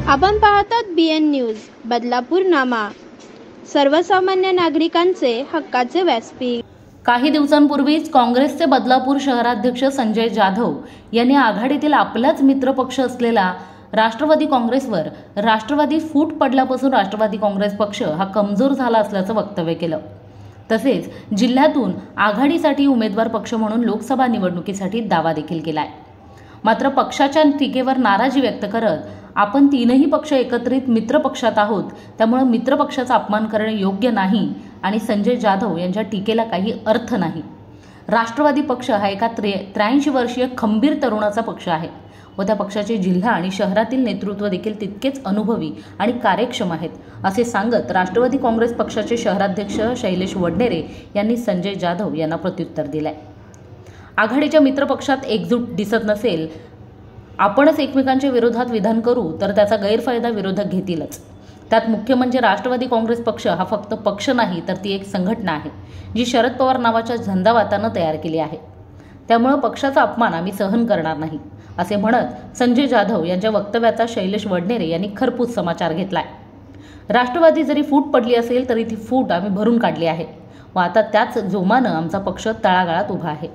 आपण पाहतात BN news Badlapur नामा, सर्वसामान्य नागरिकांचे हक्काचे व्यासपीठ। काही दिवसांपूर्वीच काँग्रेसचे बदलापूर शहराध्यक्ष संजय जाधव यांनी आघाडीतील आपलाच मित्रपक्ष असलेला राष्ट्रवादी काँग्रेसवर राष्ट्रवादी फूट पडल्यापासून राष्ट्रवादी काँग्रेस पक्ष हा कमजोर झाला असल्याचं वक्तव्य केलं। तसेच जिल्ह्यातून आघाडीसाठी उमेदवार पक्ष म्हणून लोकसभा निवडणुकीसाठी दावा देखील केलाय। मात्र पक्षाच्या टीकेवर नाराजी व्यक्त करत आपण तीनही पक्ष एकत्रित मित्रपक्षात आहोत, त्यामुळे मित्रपक्षाचा अपमान करणे योग्य नाही आणि संजय जाधव यांच्या टीकेला काही अर्थ नाही। राष्ट्रवादी पक्ष हा एका 83 वर्षीय खंबीर तरुणाचा पक्ष आहे व त्या पक्षाचे जिल्हा आणि शहरातील नेतृत्व देखील तितकेच अनुभवी आणि कार्यक्षम आहेत, असे सांगत राष्ट्रवादी काँग्रेस पक्षाचे शहराध्यक्ष शैलेश वडनेरे यांनी संजय जाधव यांना प्रत्युत्तर दिले। आघाडीच्या मित्रपक्षात एकजूट दिसत नसेल, आपणच एकमेकांच्या विरोधात विधान करू तर त्याचा गैरफायदा विरोधक घेतीलच। त्यात मुख्य म्हणजे राष्ट्रवादी काँग्रेस पक्ष हा फक्त पक्ष नाही तर ती एक संघटना आहे जी शरद पवार नावाच्या झंझावातानं तयार केली आहे। त्यामुळे पक्षाचा अपमान आम्ही सहन करणार नाही, असे म्हणत संजय जाधव यांच्या वक्तव्याचा शैलेश वडनेरे यांनी खरपूस समाचार घेतलाय। राष्ट्रवादी जरी फूट पडली असेल तरी ती फूट आम्ही भरून काढली आहे व आता त्याच जोमानं आमचा पक्ष तळागाळात उभा आहे।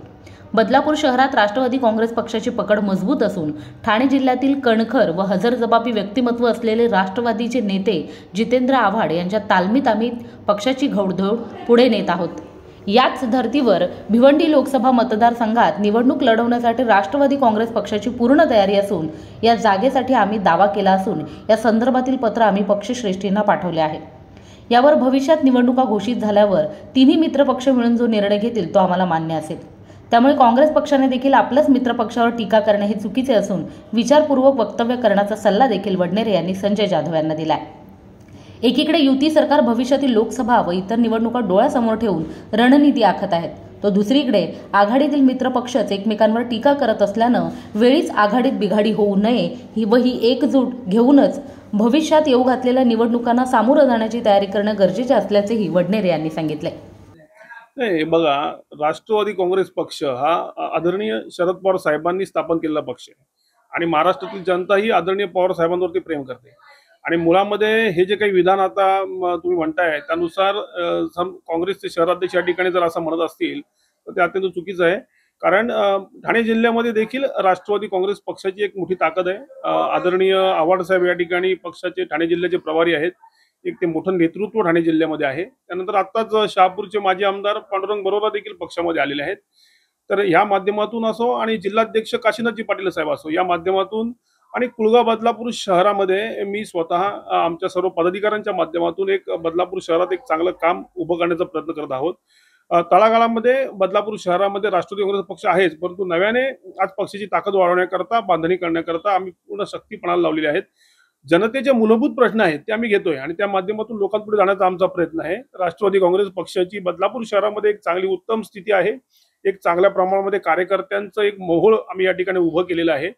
बदलापूर शहरात राष्ट्रवादी काँग्रेस पक्षाची पकड मजबूत असून ठाणे जिल्ह्यातील कणखर व हजरजबाबी व्यक्तिमत्व असलेले राष्ट्रवादीचे नेते जितेंद्र आव्हाड यांच्या तालमीत आम्ही पक्षाची घोडदौड पुढे नेत आहोत। याच धर्तीवर भिवंडी लोकसभा मतदारसंघात निवडणूक लढवण्यासाठी राष्ट्रवादी काँग्रेस पक्षाची पूर्ण तयारी असून या जागेसाठी आम्ही दावा केला असून या संदर्भातील पत्र आम्ही पक्षश्रेष्ठींना पाठवले आहे। यावर भविष्यात निवडणुका घोषित झाल्यावर तिन्ही मित्रपक्ष मिळून जो निर्णय घेतील तो आम्हाला मान्य असेल। त्यामुळे काँग्रेस पक्षाने देखील आपल्याच मित्रपक्षावर टीका करणे हे चुकीचे असून विचारपूर्वक वक्तव्य करण्याचा सल्ला देखील वडनेरे यांनी संजय जाधव यांना दिलाय। एकीकडे युती सरकार भविष्यातील लोकसभा व इतर निवडणुका डोळ्यासमोर ठेवून रणनीती आखत आहेत, तो दुसरीकडे आघाडीतील मित्रपक्षच एकमेकांवर टीका करत असल्यानं वेळीच आघाडीत बिघाडी होऊ नये ही एकजूट घेऊनच भविष्यात येऊ घातलेल्या निवडणुकांना सामोरं जाण्याची तयारी करणं गरजेचे असल्याचेही वडनेरे यांनी सांगितले। नाही बघा, राष्ट्रवादी काँग्रेस पक्ष हा आदरणीय शरद पवार साहेबांनी स्थापन केलेला पक्ष आहे आणि महाराष्ट्रातील जनता ही आदरणीय पवार साहेबांवरती प्रेम करते आणि मुळामध्ये हे जे काही विधान आता तुम्ही म्हणताय त्यानुसार काँग्रेसचे शहराध्यक्ष या ठिकाणी जर असं म्हणत असतील तर ते अत्यंत चुकीचं आहे। कारण ठाणे जिल्ह्यामध्ये देखील राष्ट्रवादी काँग्रेस पक्षाची एक मोठी ताकद आहे। आदरणीय आव्हाड साहेब या ठिकाणी पक्षाचे ठाणे जिल्ह्याचे प्रभारी आहेत, एक ते मोठं नेतृत्व ठाणे जिल्ह्यामध्ये आहे। त्यानंतर आत्ताच शहापूरचे माजी आमदार पांडुरंग बरोरा देखील पक्षामध्ये आलेले आहेत। तर या माध्यमातून असो आणि जिल्हाध्यक्ष काशीनाथजी पाटील साहेब असो, या माध्यमातून आणि कुळगाव बदलापूर शहरामध्ये मी स्वतः आमच्या सर्व पदाधिकाऱ्यांच्या माध्यमातून एक बदलापूर शहरात एक चांगलं काम उभं करण्याचा प्रयत्न करत आहोत। तळागाळामध्ये बदलापूर शहरामध्ये राष्ट्रवादी काँग्रेस पक्ष आहेच, परंतु नव्याने आज पक्षाची ताकद वाढवण्याकरता, बांधणी करण्याकरता आम्ही पूर्ण शक्ती पणाला लावलेली आहेत। जनतेचे मूलभूत प्रश्न आहेत ते आम्ही घेतोय आणि त्या माध्यमातून लोकांपुढे जाण्याचा आमचा प्रयत्न आहे। राष्ट्रवादी काँग्रेस पक्षाची बदलापूर शहरामध्ये एक चांगली उत्तम स्थिती आहे, एक चांगल्या प्रमाणामध्ये कार्यकर्त्यांचं एक मोहोळ आम्ही या ठिकाणी उभं केलेलं आहे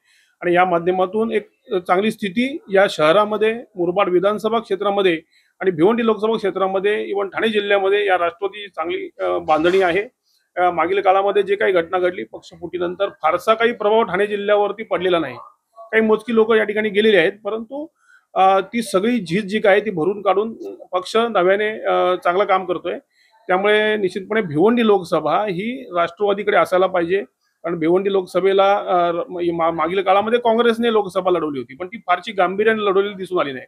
आणि या माध्यमातून एक चांगली स्थिती या शहरामध्ये, मुरबाड विधानसभा क्षेत्रामध्ये आणि भिवंडी लोकसभा क्षेत्रामध्ये, इव्हन ठाणे जिल्ह्यामध्ये या राष्ट्रवादी चांगली बांधणी आहे। मागील काळामध्ये जे काही घटना घडली पक्षफुटीनंतर फारसा काही प्रभाव ठाणे जिल्ह्यावरती पडलेला नाही, काही मोजकी लोक या ठिकाणी गेलेले आहेत, परंतु ती सगळी झीज जी काय ती भरून काढून पक्ष नव्याने चांगलं काम करतोय। त्यामुळे निश्चितपणे भिवंडी लोकसभा ही राष्ट्रवादीकडे असायला पाहिजे, कारण भिवंडी लोकसभेला मागील काळामध्ये काँग्रेसने लोकसभा लढवली होती, पण ती फारशी गांभीर्याने लढवलेली दिसून आली नाही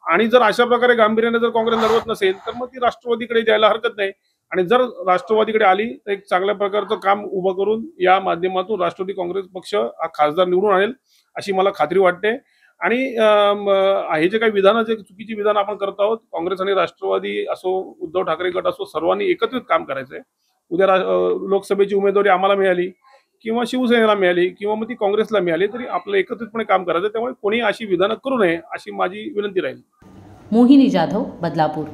आणि जर अशा प्रकारे गांभीर्याने जर काँग्रेस लढवत नसेल तर मग ती राष्ट्रवादीकडे द्यायला हरकत नाही आणि जर राष्ट्रवादीकडे आली तर एक चांगल्या प्रकारचं काम उभं करून या माध्यमातून राष्ट्रवादी काँग्रेस पक्ष हा खासदार निवडून आणेल अशी मला खात्री वाटते। आणि हे जे काही विधानं, जे चुकीची विधान आपण करत आहोत, काँग्रेस आणि राष्ट्रवादी असो, उद्धव ठाकरे गट असो, सर्वांनी एकत्रित काम करायचंय। उद्या लोकसभेची उमेदवारी आम्हाला मिळाली किंवा शिवसेनेला मिळाली किंवा मग ती काँग्रेसला मिळाली तरी आपलं एकत्रितपणे काम करायचं, त्यामुळे कोणी अशी विधानं करू नये अशी माझी विनंती राहील। मोहिनी जाधव, बदलापूर।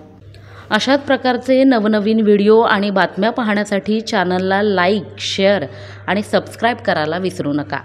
अशाच प्रकारचे नवनवीन व्हिडिओ आणि बातम्या पाहण्यासाठी चॅनलला लाईक, शेअर आणि सबस्क्राईब करायला विसरू नका।